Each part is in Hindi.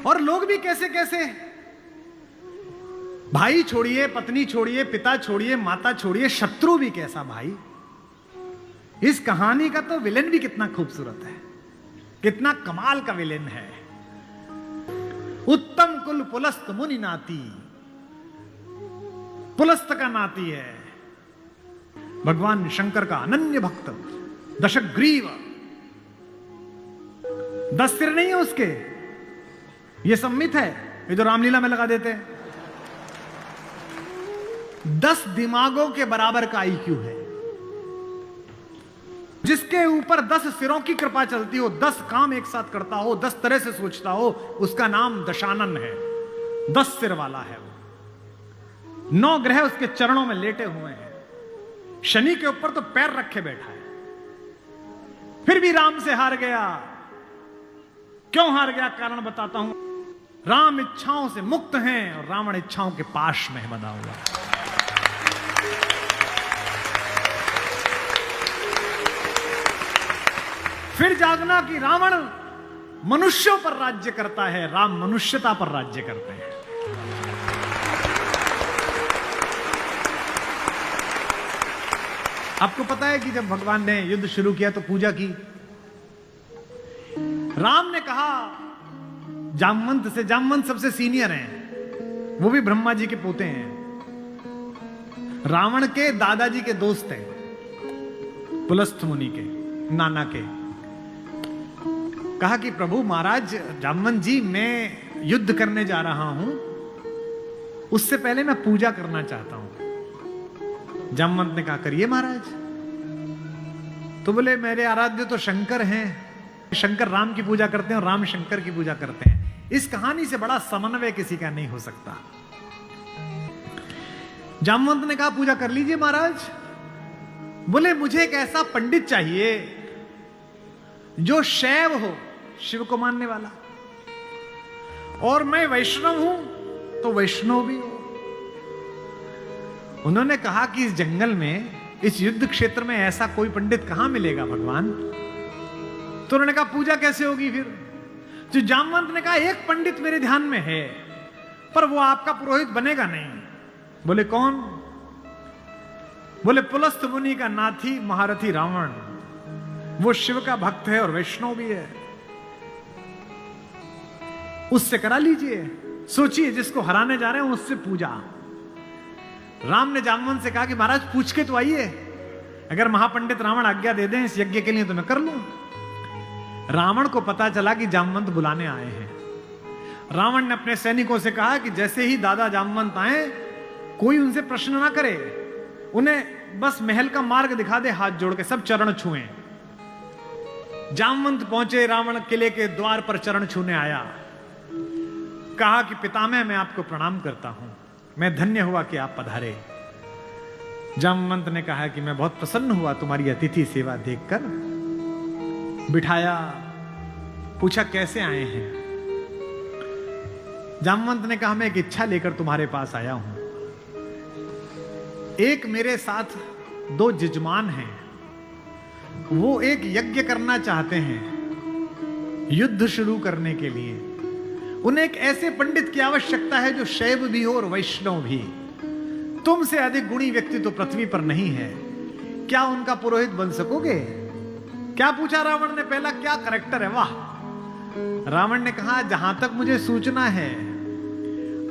और लोग भी कैसे कैसे, भाई छोड़िए, पत्नी छोड़िए, पिता छोड़िए, माता छोड़िए, शत्रु भी कैसा भाई। इस कहानी का तो विलेन भी कितना खूबसूरत है, कितना कमाल का विलेन है। उत्तम कुल पुलस्त मुनि नाती, पुलस्त का नाती है भगवान शंकर का अनन्य भक्त, दशग्रीव। 10 सिर नहीं है उसके, ये सम्मित है, ये जो रामलीला में लगा देते हैं। 10 दिमागों के बराबर का आईक्यू है। जिसके ऊपर 10 सिरों की कृपा चलती हो, 10 काम एक साथ करता हो, 10 तरह से सोचता हो, उसका नाम दशानन है। 10 सिर वाला है वो। 9 ग्रह उसके चरणों में लेटे हुए हैं। शनि के ऊपर तो पैर रखे बैठा है। फिर भी राम से हार गया। क्यों हार गया, कारण बताता हूं। राम इच्छाओं से मुक्त हैं और रावण इच्छाओं के पाश में बंधा हुआ है। फिर जागना कि रावण मनुष्यों पर राज्य करता है, राम मनुष्यता पर राज्य करते हैं। आपको पता है कि जब भगवान ने युद्ध शुरू किया तो पूजा की। राम ने कहा जामवंत से, जामवंत सबसे सीनियर हैं, वो भी ब्रह्मा जी के पोते हैं, रावण के दादाजी के दोस्त हैं, पुलस्थ मुनि के नाना के। कहा कि प्रभु महाराज जामवंत जी, मैं युद्ध करने जा रहा हूं, उससे पहले मैं पूजा करना चाहता हूं। जामवंत ने कहा करिए महाराज। तो बोले मेरे आराध्य तो शंकर हैं, शंकर राम की पूजा करते हैं और राम शंकर की पूजा करते हैं। इस कहानी से बड़ा समन्वय किसी का नहीं हो सकता। जामवंत ने कहा पूजा कर लीजिए महाराज। बोले मुझे एक ऐसा पंडित चाहिए जो शैव हो, शिव को मानने वाला, और मैं वैष्णव हूं तो वैष्णव भी हो। उन्होंने कहा कि इस जंगल में, इस युद्ध क्षेत्र में ऐसा कोई पंडित कहां मिलेगा भगवान। तो उन्होंने कहा पूजा कैसे होगी फिर। तो जामवंत ने कहा एक पंडित मेरे ध्यान में है, पर वो आपका पुरोहित बनेगा नहीं। बोले कौन। बोले पुलस्थ मुनि का नाथी महारथी रावण, वो शिव का भक्त है और वैष्णव भी है, उससे करा लीजिए। सोचिए जिसको हराने जा रहे हैं उससे पूजा। राम ने जामवंत से कहा कि महाराज पूछ के तो आइए, अगर महापंडित रावण आज्ञा दे दें इस यज्ञ के लिए तो मैं कर लूं। रावण को पता चला कि जामवंत बुलाने आए हैं। रावण ने अपने सैनिकों से कहा कि जैसे ही दादा जामवंत आए, कोई उनसे प्रश्न ना करे, उन्हें बस महल का मार्ग दिखा दे, हाथ जोड़ के सब चरण छुएं। जामवंत पहुंचे, रावण किले के द्वार पर चरण छूने आया। कहा कि पितामह मैं आपको प्रणाम करता हूं, मैं धन्य हुआ कि आप पधारे। जामवंत ने कहा कि मैं बहुत प्रसन्न हुआ तुम्हारी अतिथि सेवा देखकर। बिठाया, पूछा कैसे आए हैं। जामवंत ने कहा मैं एक इच्छा लेकर तुम्हारे पास आया हूं। एक मेरे साथ 2 जजमान हैं, वो एक यज्ञ करना चाहते हैं युद्ध शुरू करने के लिए। उन्हें एक ऐसे पंडित की आवश्यकता है जो शैव भी हो और वैष्णव भी। तुमसे अधिक गुणी व्यक्ति तो पृथ्वी पर नहीं है, क्या उनका पुरोहित बन सकोगे। क्या पूछा रावण ने, पहला क्या करैक्टर है, वाह। रावण ने कहा जहां तक मुझे सूचना है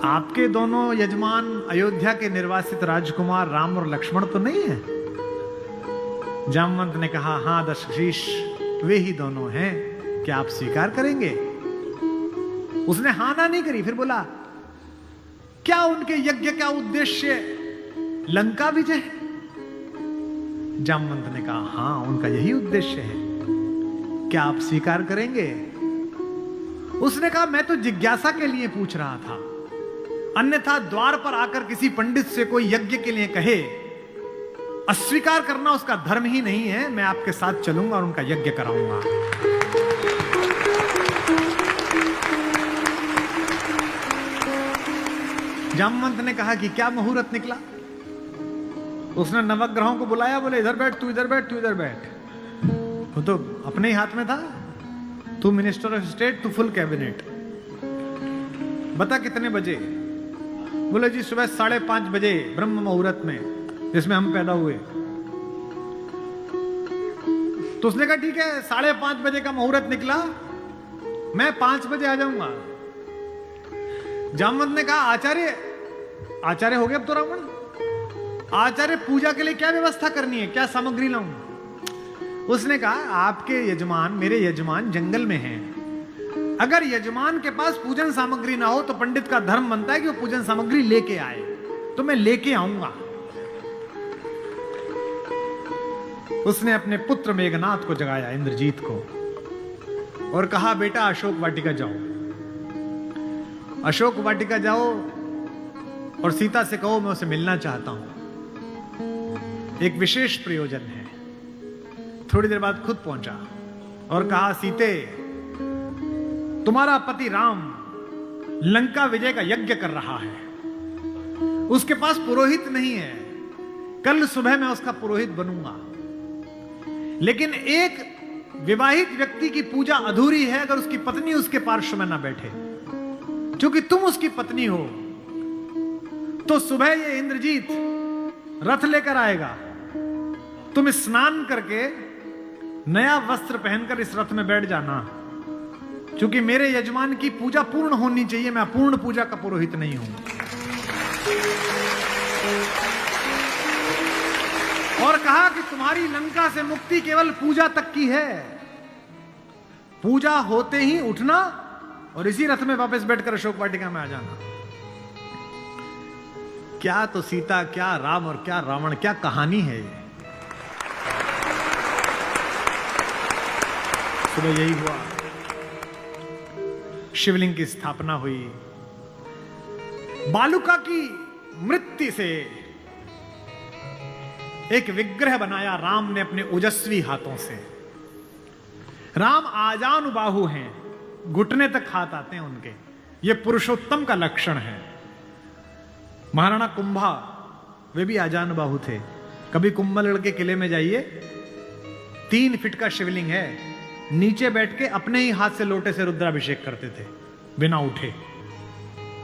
आपके दोनों यजमान अयोध्या के निर्वासित राजकुमार राम और लक्ष्मण तो नहीं है। जामवंत ने कहा हां दशशीष, वे ही दोनों हैं, क्या आप स्वीकार करेंगे। उसने हां ना नहीं करी। फिर बोला क्या उनके यज्ञ का उद्देश्य लंका विजय। जामवंत ने कहा हां उनका यही उद्देश्य है, क्या आप स्वीकार करेंगे। उसने कहा मैं तो जिज्ञासा के लिए पूछ रहा था, अन्यथा द्वार पर आकर किसी पंडित से कोई यज्ञ के लिए कहे, अस्वीकार करना उसका धर्म ही नहीं है। मैं आपके साथ चलूंगा और उनका यज्ञ कराऊंगा। जामवंत ने कहा कि क्या मुहूर्त निकला। उसने नवग्रहों को बुलाया, बोले इधर बैठ, तू इधर बैठ, तू इधर बैठ। वो तो अपने ही हाथ में था, तू मिनिस्टर ऑफ स्टेट, तू फुल कैबिनेट। बता कितने बजे? बोले जी सुबह 5:30 बजे ब्रह्म मुहूर्त में, जिसमें हम पैदा हुए। तो उसने कहा ठीक है, 5:30 बजे का मुहूर्त निकला, मैं 5 बजे आ जाऊंगा। जामवंत ने कहा आचार्य हो गए अब तो रावण, आचार्य पूजा के लिए क्या व्यवस्था करनी है, क्या सामग्री लाऊं? उसने कहा आपके यजमान, मेरे यजमान जंगल में हैं, अगर यजमान के पास पूजन सामग्री ना हो तो पंडित का धर्म बनता है कि वो पूजन सामग्री लेके आए, तो मैं लेके आऊंगा। उसने अपने पुत्र मेघनाथ को जगाया, इंद्रजीत को, और कहा बेटा अशोक वाटिका जाओ, अशोक वाटिका जाओ और सीता से कहो मैं उसे मिलना चाहता हूं, एक विशेष प्रयोजन है। थोड़ी देर बाद खुद पहुंचा और कहा सीते, तुम्हारा पति राम लंका विजय का यज्ञ कर रहा है, उसके पास पुरोहित नहीं है, कल सुबह मैं उसका पुरोहित बनूंगा, लेकिन एक विवाहित व्यक्ति की पूजा अधूरी है अगर उसकी पत्नी उसके पार्श्व में ना बैठे। क्योंकि तुम उसकी पत्नी हो, तो सुबह ये इंद्रजीत रथ लेकर आएगा, तुम स्नान करके नया वस्त्र पहनकर इस रथ में बैठ जाना, क्योंकि मेरे यजमान की पूजा पूर्ण होनी चाहिए, मैं अपूर्ण पूजा का पुरोहित नहीं हूं। और कहा कि तुम्हारी लंका से मुक्ति केवल पूजा तक की है, पूजा होते ही उठना और इसी रथ में वापस बैठकर अशोक वाटिका में आ जाना। क्या तो सीता, क्या राम और क्या रावण, क्या कहानी है ये। सुबह यही हुआ, शिवलिंग की स्थापना हुई, बालुका की मृत्यु से एक विग्रह बनाया राम ने अपने ओजस्वी हाथों से। राम आजानुबाहु हैं, घुटने तक हाथ आते हैं उनके, ये पुरुषोत्तम का लक्षण है। महाराणा कुंभा वे भी आजानुबाहु थे। कभी कुंभलगढ़ के किले में जाइए, 3 फीट का शिवलिंग है, नीचे बैठ के अपने ही हाथ से लोटे से रुद्राभिषेक करते थे बिना उठे।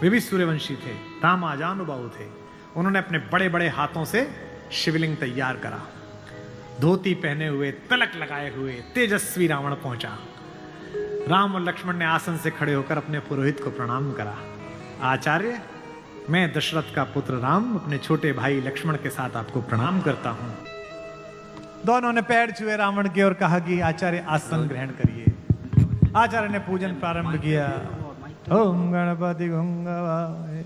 वे भी सूर्यवंशी थे, राम आजानुबाहु थे। उन्होंने अपने बड़े बड़े हाथों से शिवलिंग तैयार करा, धोती पहने हुए, तिलक लगाए हुए तेजस्वी रावण पहुंचा। राम और लक्ष्मण ने आसन से खड़े होकर अपने पुरोहित को प्रणाम करा। आचार्य, मैं दशरथ का पुत्र राम अपने छोटे भाई लक्ष्मण के साथ आपको प्रणाम करता हूं। दोनों ने पैर छुए रावण के और कहा कि आचार्य आसन ग्रहण करिए। आचार्य ने पूजन प्रारंभ किया। ओम गणपति गंगावाय।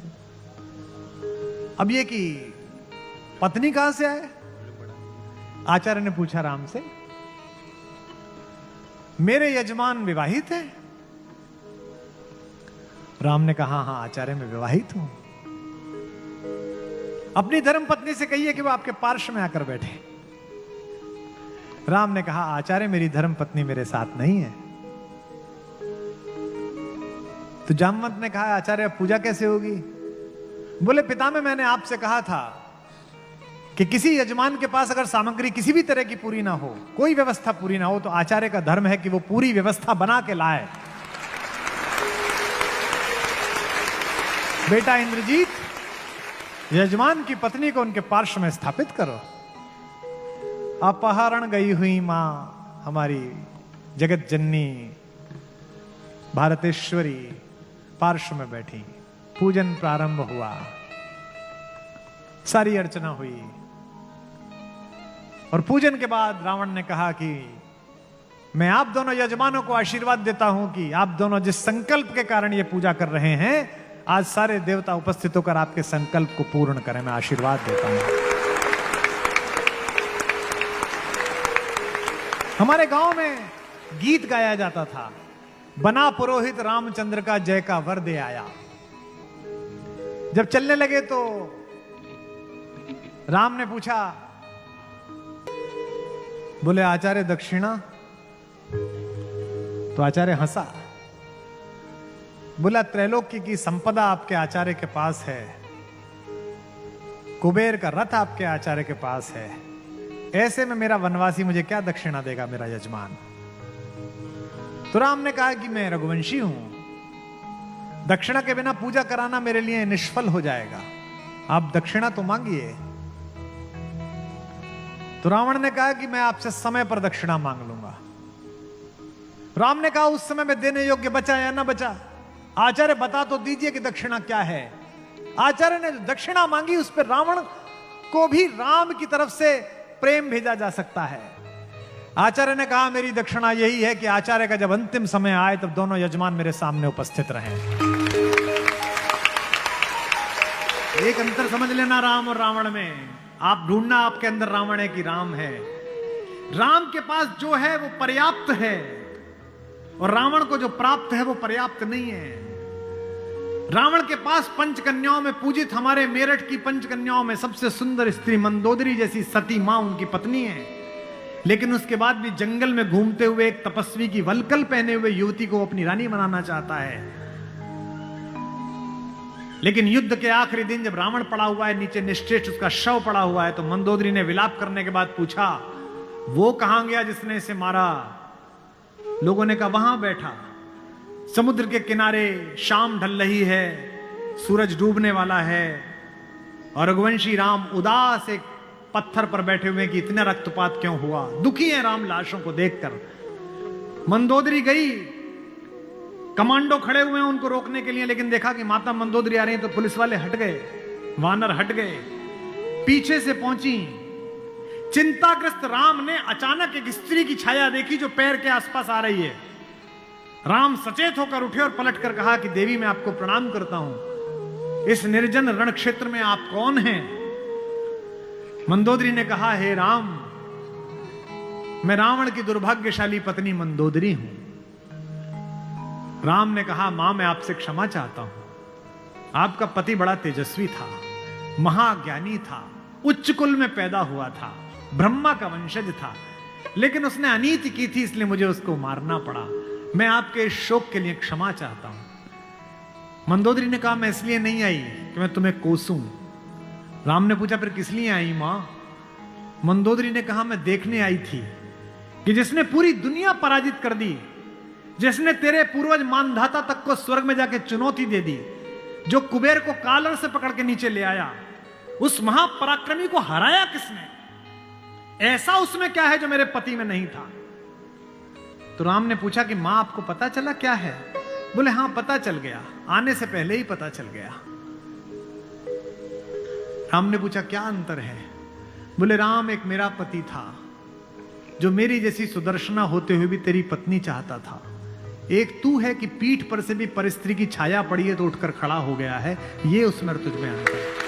अब ये कि पत्नी कहां से आए? आचार्य ने पूछा राम से। मेरे यजमान विवाहित है? राम ने कहा हाँ आचार्य मैं विवाहित हूं। अपनी धर्म पत्नी से कहिए कि वो आपके पार्श्व में आकर बैठे। राम ने कहा आचार्य मेरी धर्म पत्नी मेरे साथ नहीं है। तो जामवंत ने कहा आचार्य पूजा कैसे होगी? बोले पितामह मैंने आपसे कहा था कि किसी यजमान के पास अगर सामग्री किसी भी तरह की पूरी ना हो, कोई व्यवस्था पूरी ना हो, तो आचार्य का धर्म है कि वो पूरी व्यवस्था बना के लाए। बेटा इंद्रजीत, यजमान की पत्नी को उनके पार्श्व में स्थापित करो। अपहरण गई हुई मां हमारी जगत जननी भारतेश्वरी पार्श्व में बैठी। पूजन प्रारंभ हुआ, सारी अर्चना हुई और पूजन के बाद रावण ने कहा कि मैं आप दोनों यजमानों को आशीर्वाद देता हूं कि आप दोनों जिस संकल्प के कारण ये पूजा कर रहे हैं, आज सारे देवता उपस्थित होकर आपके संकल्प को पूर्ण करें। मैं आशीर्वाद देता हूं। हमारे गांव में गीत गाया जाता था, बना पुरोहित रामचंद्र का जय का वर दे आया। जब चलने लगे तो राम ने पूछा, बोले आचार्य दक्षिणा? तो आचार्य हंसा। बोला त्रैलोक्य की संपदा आपके आचार्य के पास है, कुबेर का रथ आपके आचार्य के पास है, ऐसे में मेरा वनवासी मुझे क्या दक्षिणा देगा मेरा यजमान? तो राम ने कहा कि मैं रघुवंशी हूं, दक्षिणा के बिना पूजा कराना मेरे लिए निष्फल हो जाएगा, आप दक्षिणा तो मांगिए। तो रावण ने कहा कि मैं आपसे समय पर दक्षिणा मांग लूंगा। राम ने कहा उस समय में देने योग्य बचा या ना बचा? आचार्य बता तो दीजिए कि दक्षिणा क्या है। आचार्य ने दक्षिणा मांगी, उस पर रावण को भी राम की तरफ से प्रेम भेजा जा सकता है। आचार्य ने कहा मेरी दक्षिणा यही है कि आचार्य का जब अंतिम समय आए तब दोनों यजमान मेरे सामने उपस्थित रहें। एक अंतर समझ लेना राम और रावण में। आप ढूंढना आपके अंदर रावण है कि राम है। राम के पास जो है वो पर्याप्त है और रावण को जो प्राप्त है वो पर्याप्त नहीं है। रावण के पास पंचकन्याओं में पूजित हमारे मेरठ की पंचकन्याओं में सबसे सुंदर स्त्री मंदोदरी जैसी सती मां उनकी पत्नी है, लेकिन उसके बाद भी जंगल में घूमते हुए एक तपस्वी की वलकल पहने हुए युवती को अपनी रानी बनाना चाहता है। लेकिन युद्ध के आखिरी दिन जब रावण पड़ा हुआ है, नीचे निश्चेष्ट उसका शव पड़ा हुआ है, तो मंदोदरी ने विलाप करने के बाद पूछा वो कहां गया जिसने इसे मारा? लोगों ने कहा वहां बैठा समुद्र के किनारे, शाम ढल रही है, सूरज डूबने वाला है और रघुवंशी राम उदास एक पत्थर पर बैठे हुए कि इतना रक्तपात क्यों हुआ, दुखी है राम लाशों को देखकर। मंदोदरी गई, कमांडो खड़े हुए हैं उनको रोकने के लिए, लेकिन देखा कि माता मंदोदरी आ रही है तो पुलिस वाले हट गए, वानर हट गए, पीछे से पहुंची। चिंताग्रस्त राम ने अचानक एक स्त्री की छाया देखी जो पैर के आसपास आ रही है। राम सचेत होकर उठे और पलटकर कहा कि देवी मैं आपको प्रणाम करता हूं, इस निर्जन रण क्षेत्र में आप कौन हैं? मंदोदरी ने कहा हे राम, मैं रावण की दुर्भाग्यशाली पत्नी मंदोदरी हूं। राम ने कहा मां मैं आपसे क्षमा चाहता हूं, आपका पति बड़ा तेजस्वी था, महाज्ञानी था, उच्च कुल में पैदा हुआ था, ब्रह्मा का वंशज था, लेकिन उसने अनीति की थी इसलिए मुझे उसको मारना पड़ा। मैं आपके इस शोक के लिए क्षमा चाहता हूं। मंदोदरी ने कहा मैं इसलिए नहीं आई कि मैं तुम्हें कोसूं। राम ने पूछा फिर किस लिए आई मां? मंदोदरी ने कहा मैं देखने आई थी कि जिसने पूरी दुनिया पराजित कर दी, जिसने तेरे पूर्वज मानधाता तक को स्वर्ग में जाके चुनौती दे दी, जो कुबेर को कालर से पकड़ के नीचे ले आया, उस महापराक्रमी को हराया किसने? ऐसा उसमें क्या है जो मेरे पति में नहीं था? तो राम ने पूछा कि मां आपको पता चला क्या है? बोले हां पता चल गया, आने से पहले ही पता चल गया। राम ने पूछा क्या अंतर है? बोले राम एक मेरा पति था जो मेरी जैसी सुदर्शना होते हुए भी तेरी पत्नी चाहता था, एक तू है कि पीठ पर से भी परिस्त्री की छाया पड़ी है तो उठकर खड़ा हो गया है, ये उसमें तुझ में अंतर है।